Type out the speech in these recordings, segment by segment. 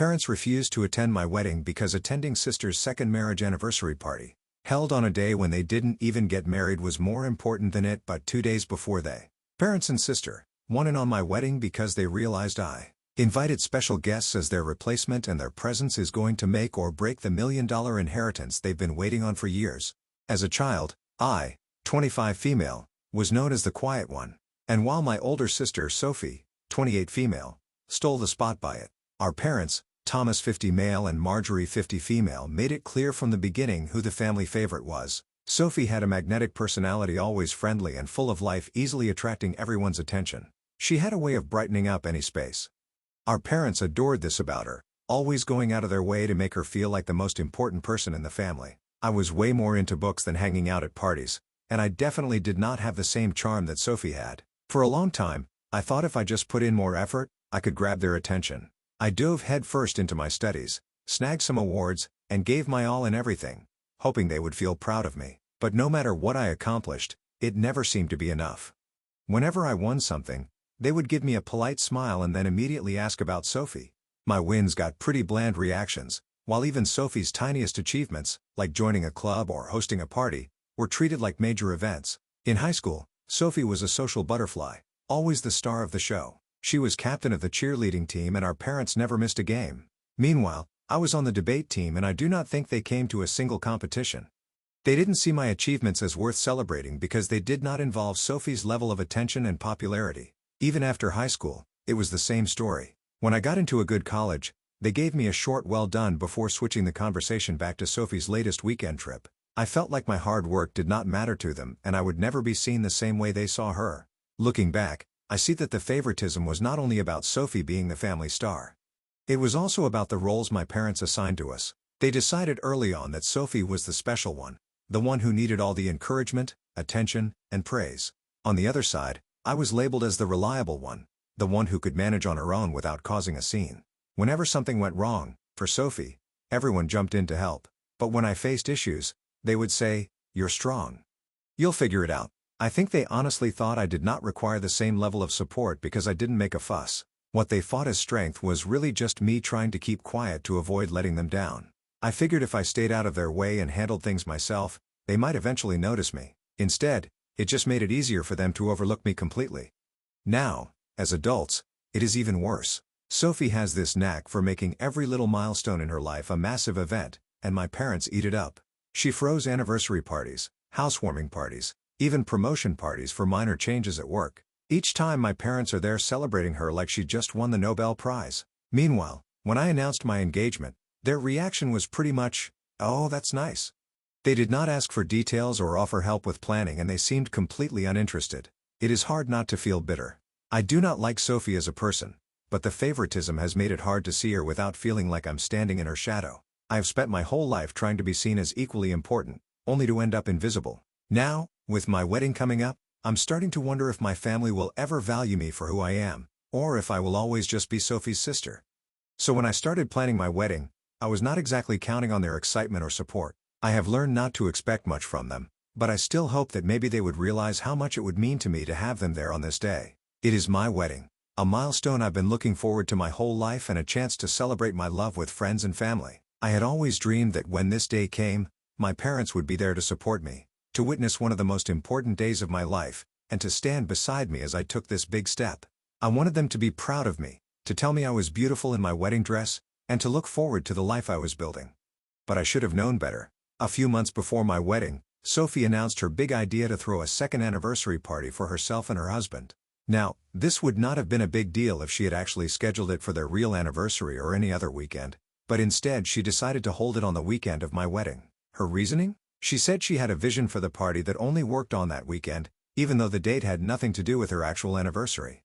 parents refused to attend my wedding because attending sister's second marriage anniversary party, held on a day when they didn't even get married, was more important than it. But 2 days before parents and sister, wanted on my wedding because they realized I invited special guests as their replacement, and their presence is going to make or break the $1 million inheritance they've been waiting on for years. As a child, I, 25 female, was known as the quiet one, and while my older sister Sophie, 28 female, stole the spotlight, our parents, Thomas 50 male and Marjorie 50 female, made it clear from the beginning who the family favorite was. Sophie had a magnetic personality, always friendly and full of life, easily attracting everyone's attention. She had a way of brightening up any space. Our parents adored this about her, always going out of their way to make her feel like the most important person in the family. I was way more into books than hanging out at parties, and I definitely did not have the same charm that Sophie had. For a long time, I thought if I just put in more effort, I could grab their attention. I dove headfirst into my studies, snagged some awards, and gave my all in everything, hoping they would feel proud of me. But no matter what I accomplished, it never seemed to be enough. Whenever I won something, they would give me a polite smile and then immediately ask about Sophie. My wins got pretty bland reactions, while even Sophie's tiniest achievements, like joining a club or hosting a party, were treated like major events. In high school, Sophie was a social butterfly, always the star of the show. She was captain of the cheerleading team, and our parents never missed a game. Meanwhile, I was on the debate team, and I do not think they came to a single competition. They didn't see my achievements as worth celebrating because they did not involve Sophie's level of attention and popularity. Even after high school, it was the same story. When I got into a good college, they gave me a short "well done" before switching the conversation back to Sophie's latest weekend trip. I felt like my hard work did not matter to them, and I would never be seen the same way they saw her. Looking back, I see that the favoritism was not only about Sophie being the family star. It was also about the roles my parents assigned to us. They decided early on that Sophie was the special one, the one who needed all the encouragement, attention, and praise. On the other side, I was labeled as the reliable one, the one who could manage on her own without causing a scene. Whenever something went wrong, for Sophie, everyone jumped in to help. But when I faced issues, they would say, "You're strong. You'll figure it out." I think they honestly thought I did not require the same level of support because I didn't make a fuss. What they thought as strength was really just me trying to keep quiet to avoid letting them down. I figured if I stayed out of their way and handled things myself, they might eventually notice me. Instead, it just made it easier for them to overlook me completely. Now, as adults, it is even worse. Sophie has this knack for making every little milestone in her life a massive event, and my parents eat it up. She throws anniversary parties, housewarming parties, even promotion parties for minor changes at work. Each time my parents are there celebrating her like she just won the Nobel Prize. Meanwhile, when I announced my engagement, their reaction was pretty much, "Oh, that's nice." They did not ask for details or offer help with planning, and they seemed completely uninterested. It is hard not to feel bitter. I do not like Sophie as a person, but the favoritism has made it hard to see her without feeling like I'm standing in her shadow. I have spent my whole life trying to be seen as equally important, only to end up invisible. Now, with my wedding coming up, I'm starting to wonder if my family will ever value me for who I am, or if I will always just be Sophie's sister. So when I started planning my wedding, I was not exactly counting on their excitement or support. I have learned not to expect much from them, but I still hope that maybe they would realize how much it would mean to me to have them there on this day. It is my wedding, a milestone I've been looking forward to my whole life, and a chance to celebrate my love with friends and family. I had always dreamed that when this day came, my parents would be there to support me, to witness one of the most important days of my life, and to stand beside me as I took this big step. I wanted them to be proud of me, to tell me I was beautiful in my wedding dress, and to look forward to the life I was building. But I should have known better. A few months before my wedding, Sophie announced her big idea to throw a second anniversary party for herself and her husband. Now, this would not have been a big deal if she had actually scheduled it for their real anniversary or any other weekend, but instead she decided to hold it on the weekend of my wedding. Her reasoning? She said she had a vision for the party that only worked on that weekend, even though the date had nothing to do with her actual anniversary.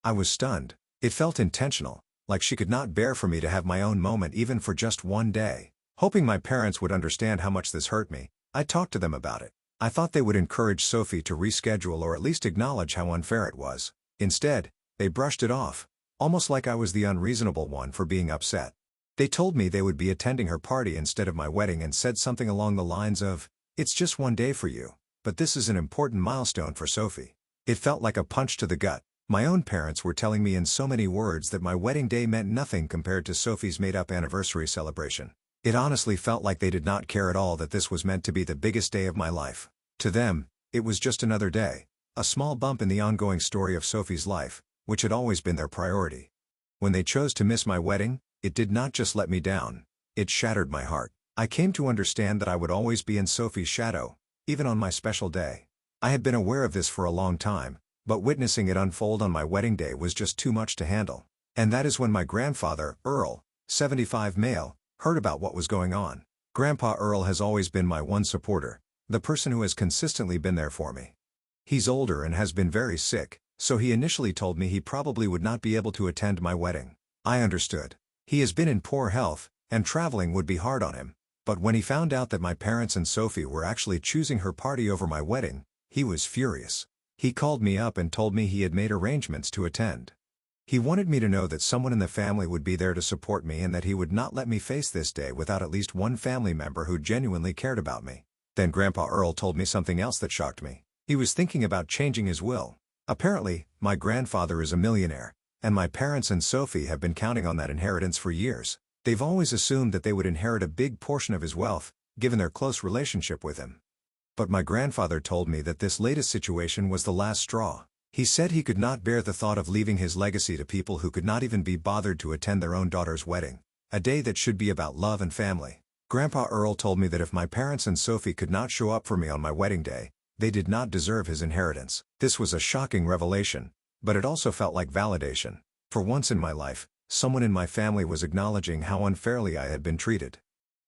I was stunned. It felt intentional, like she could not bear for me to have my own moment even for just one day. Hoping my parents would understand how much this hurt me, I talked to them about it. I thought they would encourage Sophie to reschedule or at least acknowledge how unfair it was. Instead, they brushed it off, almost like I was the unreasonable one for being upset. They told me they would be attending her party instead of my wedding and said something along the lines of, "It's just one day for you, but this is an important milestone for Sophie." It felt like a punch to the gut. My own parents were telling me in so many words that my wedding day meant nothing compared to Sophie's made-up anniversary celebration. It honestly felt like they did not care at all that this was meant to be the biggest day of my life. To them, it was just another day, a small bump in the ongoing story of Sophie's life, which had always been their priority. When they chose to miss my wedding, it did not just let me down, it shattered my heart. I came to understand that I would always be in Sophie's shadow, even on my special day. I had been aware of this for a long time, but witnessing it unfold on my wedding day was just too much to handle. And that is when my grandfather, Earl, 75 male, heard about what was going on. Grandpa Earl has always been my one supporter, the person who has consistently been there for me. He's older and has been very sick, so he initially told me he probably would not be able to attend my wedding. I understood. He has been in poor health, and traveling would be hard on him. But when he found out that my parents and Sophie were actually choosing her party over my wedding, he was furious. He called me up and told me he had made arrangements to attend. He wanted me to know that someone in the family would be there to support me and that he would not let me face this day without at least one family member who genuinely cared about me. Then Grandpa Earl told me something else that shocked me. He was thinking about changing his will. Apparently, my grandfather is a millionaire, and my parents and Sophie have been counting on that inheritance for years. They've always assumed that they would inherit a big portion of his wealth, given their close relationship with him. But my grandfather told me that this latest situation was the last straw. He said he could not bear the thought of leaving his legacy to people who could not even be bothered to attend their own daughter's wedding, a day that should be about love and family. Grandpa Earl told me that if my parents and Sophie could not show up for me on my wedding day, they did not deserve his inheritance. This was a shocking revelation, but it also felt like validation. For once in my life, someone in my family was acknowledging how unfairly I had been treated.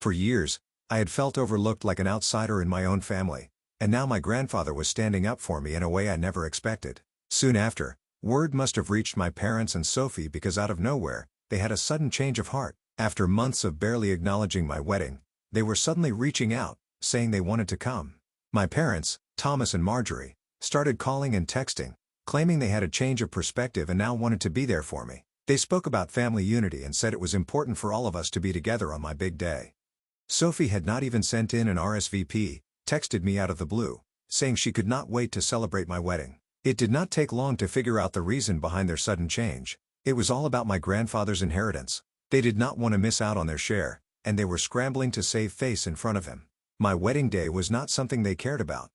For years, I had felt overlooked like an outsider in my own family, and now my grandfather was standing up for me in a way I never expected. Soon after, word must have reached my parents and Sophie because out of nowhere, they had a sudden change of heart. After months of barely acknowledging my wedding, they were suddenly reaching out, saying they wanted to come. My parents, Thomas and Marjorie, started calling and texting, claiming they had a change of perspective and now wanted to be there for me. They spoke about family unity and said it was important for all of us to be together on my big day. Sophie had not even sent in an RSVP, texted me out of the blue, saying she could not wait to celebrate my wedding. It did not take long to figure out the reason behind their sudden change. It was all about my grandfather's inheritance. They did not want to miss out on their share, and they were scrambling to save face in front of him. My wedding day was not something they cared about.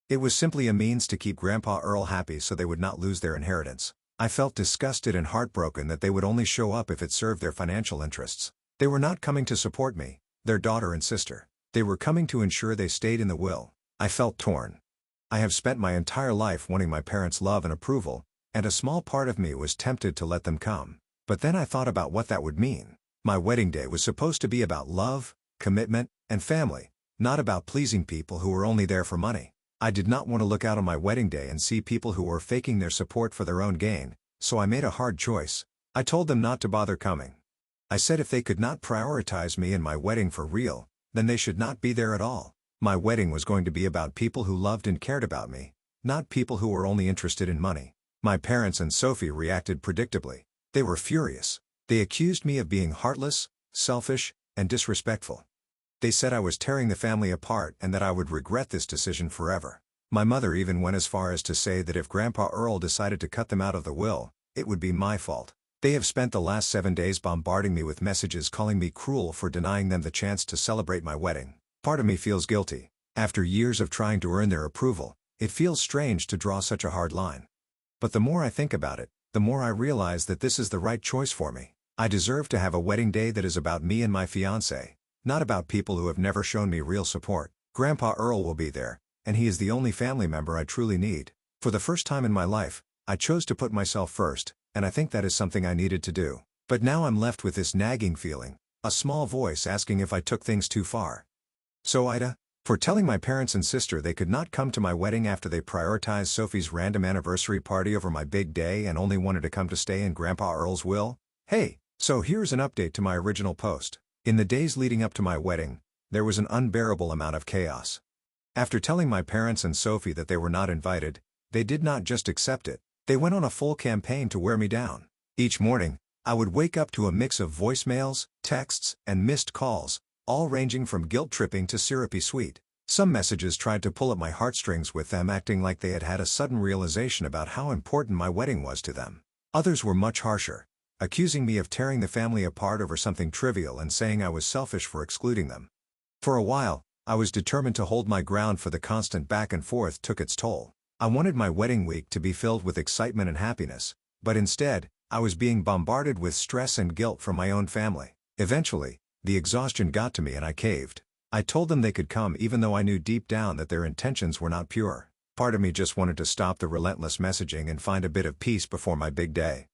It was simply a means to keep Grandpa Earl happy so they would not lose their inheritance. I felt disgusted and heartbroken that they would only show up if it served their financial interests. They were not coming to support me, their daughter and sister. They were coming to ensure they stayed in the will. I felt torn. I have spent my entire life wanting my parents' love and approval, and a small part of me was tempted to let them come. But then I thought about what that would mean. My wedding day was supposed to be about love, commitment, and family, not about pleasing people who were only there for money. I did not want to look out on my wedding day and see people who were faking their support for their own gain, so I made a hard choice. I told them not to bother coming. I said if they could not prioritize me and my wedding for real, then they should not be there at all. My wedding was going to be about people who loved and cared about me, not people who were only interested in money. My parents and Sophie reacted predictably. They were furious. They accused me of being heartless, selfish, and disrespectful. They said I was tearing the family apart and that I would regret this decision forever. My mother even went as far as to say that if Grandpa Earl decided to cut them out of the will, it would be my fault. They have spent the last 7 days bombarding me with messages calling me cruel for denying them the chance to celebrate my wedding. Part of me feels guilty. After years of trying to earn their approval, it feels strange to draw such a hard line. But the more I think about it, the more I realize that this is the right choice for me. I deserve to have a wedding day that is about me and my fiancé, not about people who have never shown me real support. Grandpa Earl will be there, and he is the only family member I truly need. For the first time in my life, I chose to put myself first, and I think that is something I needed to do. But now I'm left with this nagging feeling, a small voice asking if I took things too far. So Ida, for telling my parents and sister they could not come to my wedding after they prioritized Sophie's random anniversary party over my big day and only wanted to come to stay in Grandpa Earl's will? Hey, so here's an update to my original post. In the days leading up to my wedding, there was an unbearable amount of chaos. After telling my parents and Sophie that they were not invited, they did not just accept it, they went on a full campaign to wear me down. Each morning, I would wake up to a mix of voicemails, texts, and missed calls, all ranging from guilt-tripping to syrupy sweet. Some messages tried to pull at my heartstrings with them acting like they had had a sudden realization about how important my wedding was to them. Others were much harsher, accusing me of tearing the family apart over something trivial and saying I was selfish for excluding them. For a while, I was determined to hold my ground, for the constant back and forth took its toll. I wanted my wedding week to be filled with excitement and happiness, but instead, I was being bombarded with stress and guilt from my own family. Eventually, the exhaustion got to me and I caved. I told them they could come even though I knew deep down that their intentions were not pure. Part of me just wanted to stop the relentless messaging and find a bit of peace before my big day.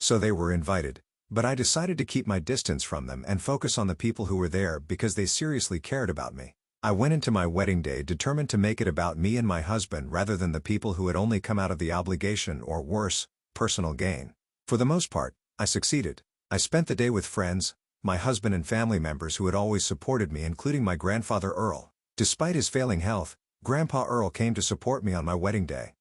So they were invited, but I decided to keep my distance from them and focus on the people who were there because they seriously cared about me. I went into my wedding day determined to make it about me and my husband rather than the people who had only come out of the obligation or worse, personal gain. For the most part, I succeeded. I spent the day with friends, my husband and family members who had always supported me, including my grandfather Earl. Despite his failing health, Grandpa Earl came to support me on my wedding day.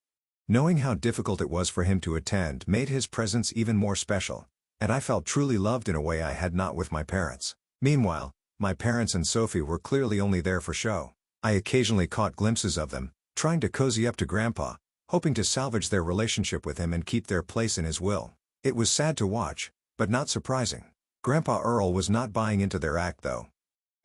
Knowing how difficult it was for him to attend made his presence even more special, and I felt truly loved in a way I had not with my parents. Meanwhile, my parents and Sophie were clearly only there for show. I occasionally caught glimpses of them, trying to cozy up to Grandpa, hoping to salvage their relationship with him and keep their place in his will. It was sad to watch, but not surprising. Grandpa Earl was not buying into their act though.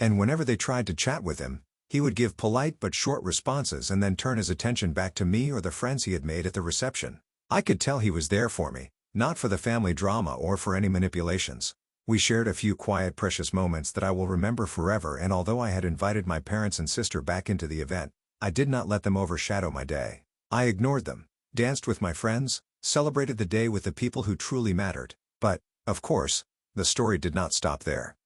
And whenever they tried to chat with him, he would give polite but short responses and then turn his attention back to me or the friends he had made at the reception. I could tell he was there for me, not for the family drama or for any manipulations. We shared a few quiet, precious moments that I will remember forever, and although I had invited my parents and sister back into the event, I did not let them overshadow my day. I ignored them, danced with my friends, celebrated the day with the people who truly mattered. But, of course, the story did not stop there.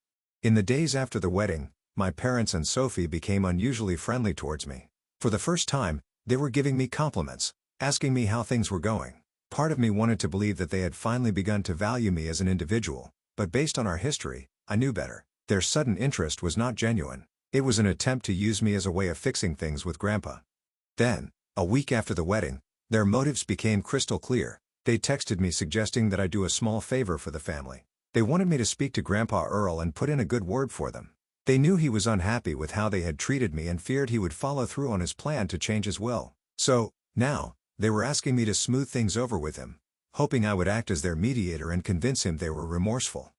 In the days after the wedding, my parents and Sophie became unusually friendly towards me. For the first time, they were giving me compliments, asking me how things were going. Part of me wanted to believe that they had finally begun to value me as an individual, but based on our history, I knew better. Their sudden interest was not genuine. It was an attempt to use me as a way of fixing things with Grandpa. Then, a week after the wedding, their motives became crystal clear. They texted me suggesting that I do a small favor for the family. They wanted me to speak to Grandpa Earl and put in a good word for them. They knew he was unhappy with how they had treated me and feared he would follow through on his plan to change his will. So, now, they were asking me to smooth things over with him, hoping I would act as their mediator and convince him they were remorseful.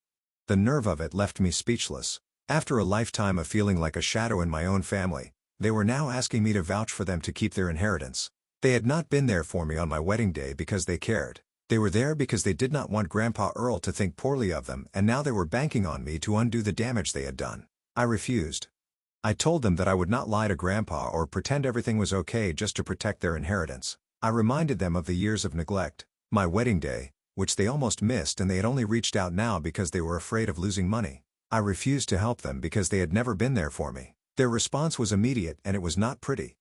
The nerve of it left me speechless. After a lifetime of feeling like a shadow in my own family, they were now asking me to vouch for them to keep their inheritance. They had not been there for me on my wedding day because they cared. They were there because they did not want Grandpa Earl to think poorly of them, and now they were banking on me to undo the damage they had done. I refused. I told them that I would not lie to Grandpa or pretend everything was okay just to protect their inheritance. I reminded them of the years of neglect, my wedding day, which they almost missed, and they had only reached out now because they were afraid of losing money. I refused to help them because they had never been there for me. Their response was immediate and it was not pretty.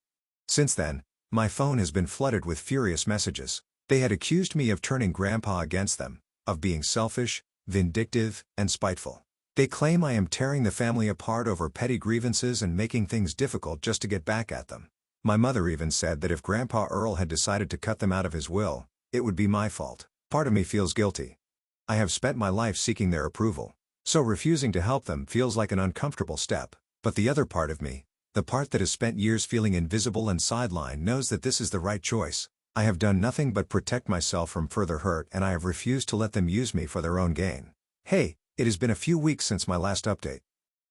Since then, my phone has been flooded with furious messages. They had accused me of turning Grandpa against them, of being selfish, vindictive, and spiteful. They claim I am tearing the family apart over petty grievances and making things difficult just to get back at them. My mother even said that if Grandpa Earl had decided to cut them out of his will, it would be my fault. Part of me feels guilty. I have spent my life seeking their approval, so refusing to help them feels like an uncomfortable step. But the other part of me, the part that has spent years feeling invisible and sidelined, knows that this is the right choice. I have done nothing but protect myself from further hurt, and I have refused to let them use me for their own gain. Hey, it has been a few weeks since my last update.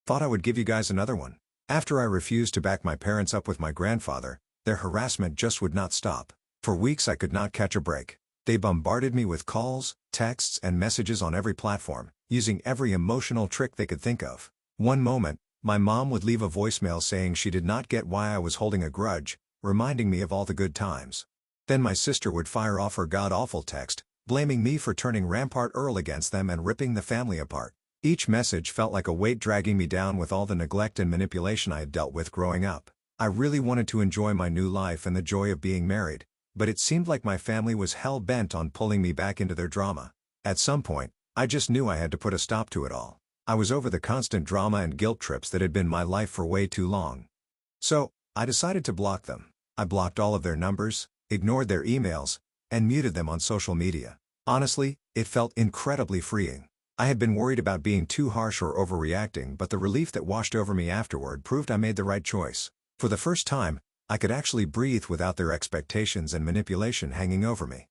Thought I would give you guys another one. After I refused to back my parents up with my grandfather, their harassment just would not stop. For weeks I could not catch a break. They bombarded me with calls, texts, and messages on every platform, using every emotional trick they could think of. One moment, my mom would leave a voicemail saying she did not get why I was holding a grudge, reminding me of all the good times. Then my sister would fire off her god-awful text, blaming me for turning Rampart Earl against them and ripping the family apart. Each message felt like a weight dragging me down with all the neglect and manipulation I had dealt with growing up. I really wanted to enjoy my new life and the joy of being married, but it seemed like my family was hell-bent on pulling me back into their drama. At some point, I just knew I had to put a stop to it all. I was over the constant drama and guilt trips that had been my life for way too long. So, I decided to block them. I blocked all of their numbers, ignored their emails, and muted them on social media. Honestly, it felt incredibly freeing. I had been worried about being too harsh or overreacting, but the relief that washed over me afterward proved I made the right choice. For the first time, I could actually breathe without their expectations and manipulation hanging over me.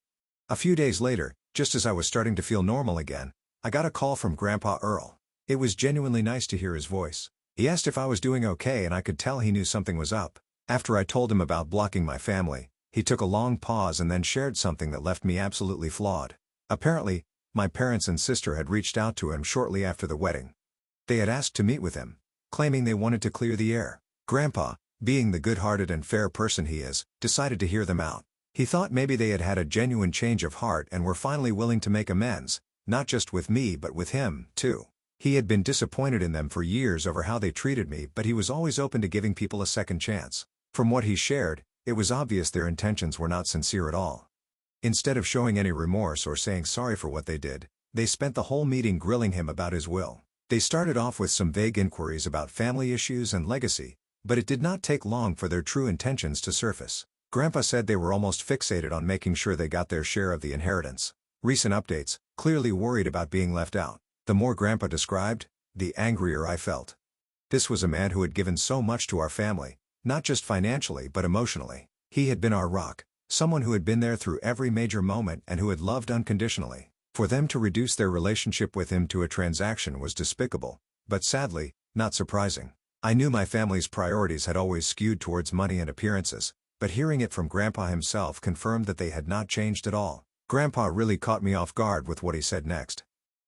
A few days later, just as I was starting to feel normal again, I got a call from Grandpa Earl. It was genuinely nice to hear his voice. He asked if I was doing okay, and I could tell he knew something was up. After I told him about blocking my family, he took a long pause and then shared something that left me absolutely floored. Apparently, my parents and sister had reached out to him shortly after the wedding. They had asked to meet with him, claiming they wanted to clear the air. Grandpa, being the good-hearted and fair person he is, decided to hear them out. He thought maybe they had had a genuine change of heart and were finally willing to make amends, not just with me but with him, too. He had been disappointed in them for years over how they treated me, but he was always open to giving people a second chance. From what he shared, it was obvious their intentions were not sincere at all. Instead of showing any remorse or saying sorry for what they did, they spent the whole meeting grilling him about his will. They started off with some vague inquiries about family issues and legacy, but it did not take long for their true intentions to surface. Grandpa said they were almost fixated on making sure they got their share of the inheritance. Recent updates, clearly worried about being left out. The more Grandpa described, the angrier I felt. This was a man who had given so much to our family, not just financially but emotionally. He had been our rock, someone who had been there through every major moment and who had loved unconditionally. For them to reduce their relationship with him to a transaction was despicable, but sadly, not surprising. I knew my family's priorities had always skewed towards money and appearances, but hearing it from Grandpa himself confirmed that they had not changed at all. Grandpa really caught me off guard with what he said next.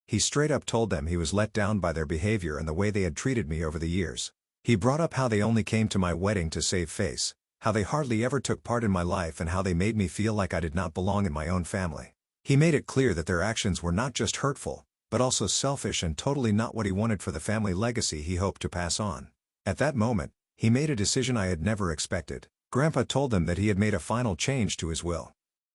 He straight up told them he was let down by their behavior and the way they had treated me over the years. He brought up how they only came to my wedding to save face, how they hardly ever took part in my life, and how they made me feel like I did not belong in my own family. He made it clear that their actions were not just hurtful, but also selfish and totally not what he wanted for the family legacy he hoped to pass on. At that moment, he made a decision I had never expected. Grandpa told them that he had made a final change to his will.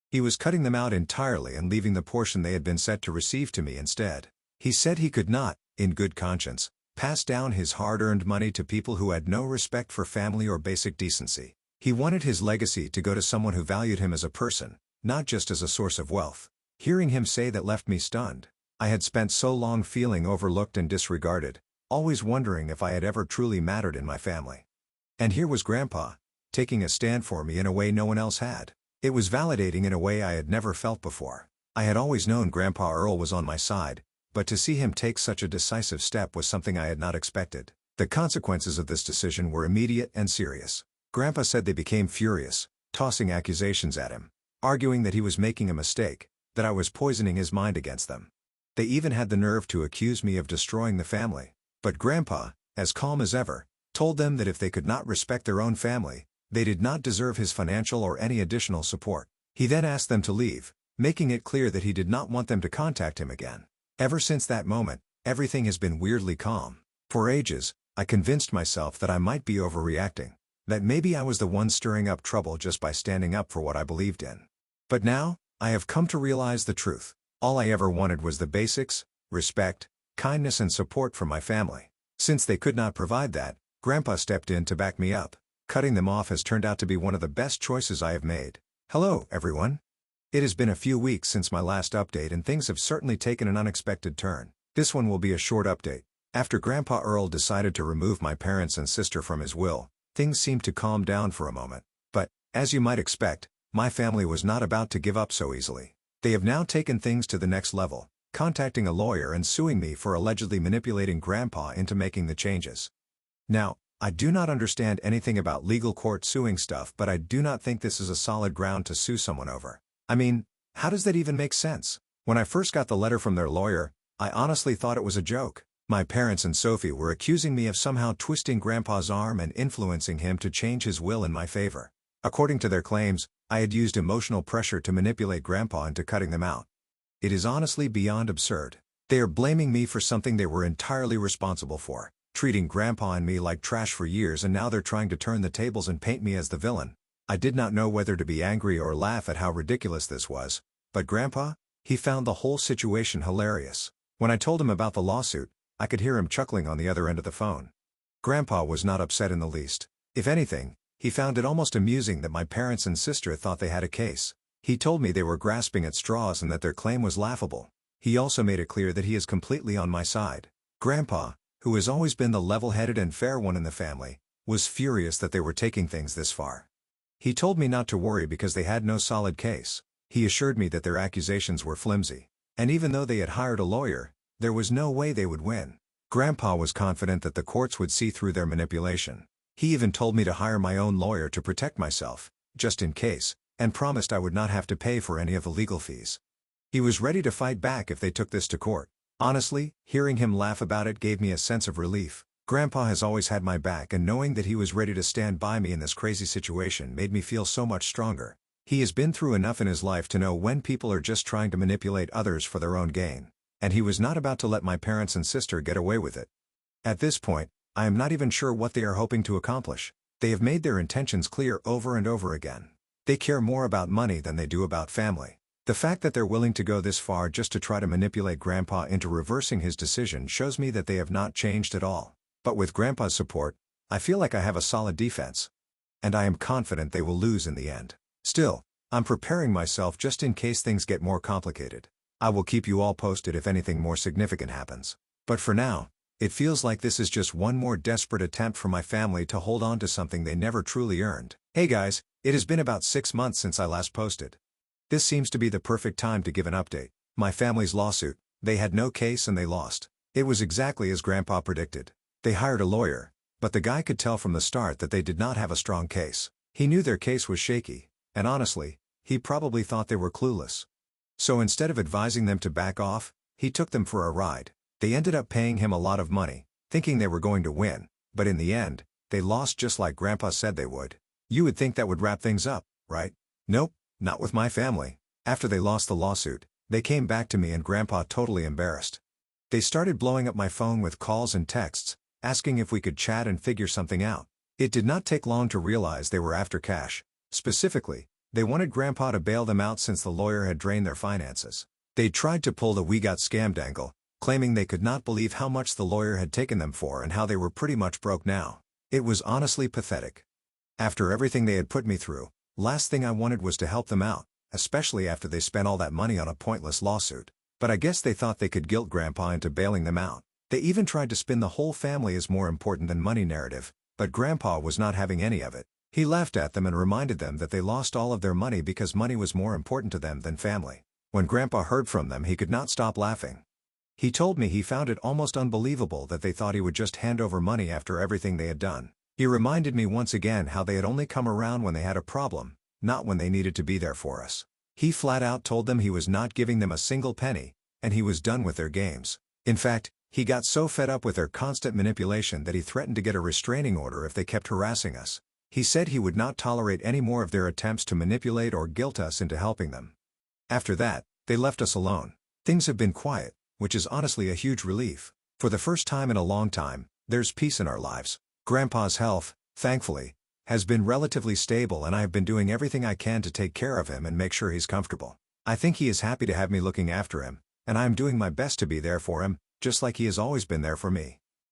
He was cutting them out entirely and leaving the portion they had been set to receive to me instead. He said he could not, in good conscience, pass down his hard-earned money to people who had no respect for family or basic decency. He wanted his legacy to go to someone who valued him as a person, not just as a source of wealth. Hearing him say that left me stunned. I had spent so long feeling overlooked and disregarded, always wondering if I had ever truly mattered in my family. And here was Grandpa, taking a stand for me in a way no one else had. It was validating in a way I had never felt before. I had always known Grandpa Earl was on my side, but to see him take such a decisive step was something I had not expected. The consequences of this decision were immediate and serious. Grandpa said they became furious, tossing accusations at him, arguing that he was making a mistake, that I was poisoning his mind against them. They even had the nerve to accuse me of destroying the family. But Grandpa, as calm as ever, told them that if they could not respect their own family, they did not deserve his financial or any additional support. He then asked them to leave, making it clear that he did not want them to contact him again. Ever since that moment, everything has been weirdly calm. For ages, I convinced myself that I might be overreacting, that maybe I was the one stirring up trouble just by standing up for what I believed in. But now, I have come to realize the truth. All I ever wanted was the basics: respect, kindness and support from my family. Since they could not provide that, Grandpa stepped in to back me up. Cutting them off has turned out to be one of the best choices I have made. Hello, everyone. It has been a few weeks since my last update and things have certainly taken an unexpected turn. This one will be a short update. After Grandpa Earl decided to remove my parents and sister from his will, things seemed to calm down for a moment. But, as you might expect, my family was not about to give up so easily. They have now taken things to the next level, contacting a lawyer and suing me for allegedly manipulating Grandpa into making the changes. Now, I do not understand anything about legal court suing stuff, but I do not think this is a solid ground to sue someone over. I mean, how does that even make sense? When I first got the letter from their lawyer, I honestly thought it was a joke. My parents and Sophie were accusing me of somehow twisting Grandpa's arm and influencing him to change his will in my favor. According to their claims, I had used emotional pressure to manipulate Grandpa into cutting them out. It is honestly beyond absurd. They are blaming me for something they were entirely responsible for, treating Grandpa and me like trash for years, and now they're trying to turn the tables and paint me as the villain. I did not know whether to be angry or laugh at how ridiculous this was, but Grandpa, he found the whole situation hilarious. When I told him about the lawsuit, I could hear him chuckling on the other end of the phone. Grandpa was not upset in the least. If anything, he found it almost amusing that my parents and sister thought they had a case. He told me they were grasping at straws and that their claim was laughable. He also made it clear that he is completely on my side. Grandpa, who has always been the level-headed and fair one in the family, was furious that they were taking things this far. He told me not to worry because they had no solid case. He assured me that their accusations were flimsy. And even though they had hired a lawyer, there was no way they would win. Grandpa was confident that the courts would see through their manipulation. He even told me to hire my own lawyer to protect myself, just in case, and promised I would not have to pay for any of the legal fees. He was ready to fight back if they took this to court. Honestly, hearing him laugh about it gave me a sense of relief. Grandpa has always had my back, and knowing that he was ready to stand by me in this crazy situation made me feel so much stronger. He has been through enough in his life to know when people are just trying to manipulate others for their own gain. And he was not about to let my parents and sister get away with it. At this point, I am not even sure what they are hoping to accomplish. They have made their intentions clear over and over again. They care more about money than they do about family. The fact that they're willing to go this far just to try to manipulate Grandpa into reversing his decision shows me that they have not changed at all. But with Grandpa's support, I feel like I have a solid defense. And I am confident they will lose in the end. Still, I'm preparing myself just in case things get more complicated. I will keep you all posted if anything more significant happens. But for now, it feels like this is just one more desperate attempt for my family to hold on to something they never truly earned. Hey guys, it has been about 6 months since I last posted. This seems to be the perfect time to give an update. My family's lawsuit, they had no case and they lost. It was exactly as Grandpa predicted. They hired a lawyer, but the guy could tell from the start that they did not have a strong case. He knew their case was shaky, and honestly, he probably thought they were clueless. So instead of advising them to back off, he took them for a ride. They ended up paying him a lot of money, thinking they were going to win, but in the end, they lost just like Grandpa said they would. You would think that would wrap things up, right? Nope, not with my family. After they lost the lawsuit, they came back to me and Grandpa totally embarrassed. They started blowing up my phone with calls and texts, asking if we could chat and figure something out. It did not take long to realize they were after cash. Specifically, they wanted Grandpa to bail them out since the lawyer had drained their finances. They tried to pull the "we got scammed" angle, claiming they could not believe how much the lawyer had taken them for and how they were pretty much broke now. It was honestly pathetic. After everything they had put me through, last thing I wanted was to help them out, especially after they spent all that money on a pointless lawsuit. But I guess they thought they could guilt Grandpa into bailing them out. They even tried to spin the whole family as more important than money narrative, but Grandpa was not having any of it. He laughed at them and reminded them that they lost all of their money because money was more important to them than family. When Grandpa heard from them, he could not stop laughing. He told me he found it almost unbelievable that they thought he would just hand over money after everything they had done. He reminded me once again how they had only come around when they had a problem, not when they needed to be there for us. He flat out told them he was not giving them a single penny, and he was done with their games. In fact, he got so fed up with their constant manipulation that he threatened to get a restraining order if they kept harassing us. He said he would not tolerate any more of their attempts to manipulate or guilt us into helping them. After that, they left us alone. Things have been quiet, which is honestly a huge relief. For the first time in a long time, there's peace in our lives. Grandpa's health, thankfully, has been relatively stable and I have been doing everything I can to take care of him and make sure he's comfortable. I think he is happy to have me looking after him, and I am doing my best to be there for him, just like he has always been there for me.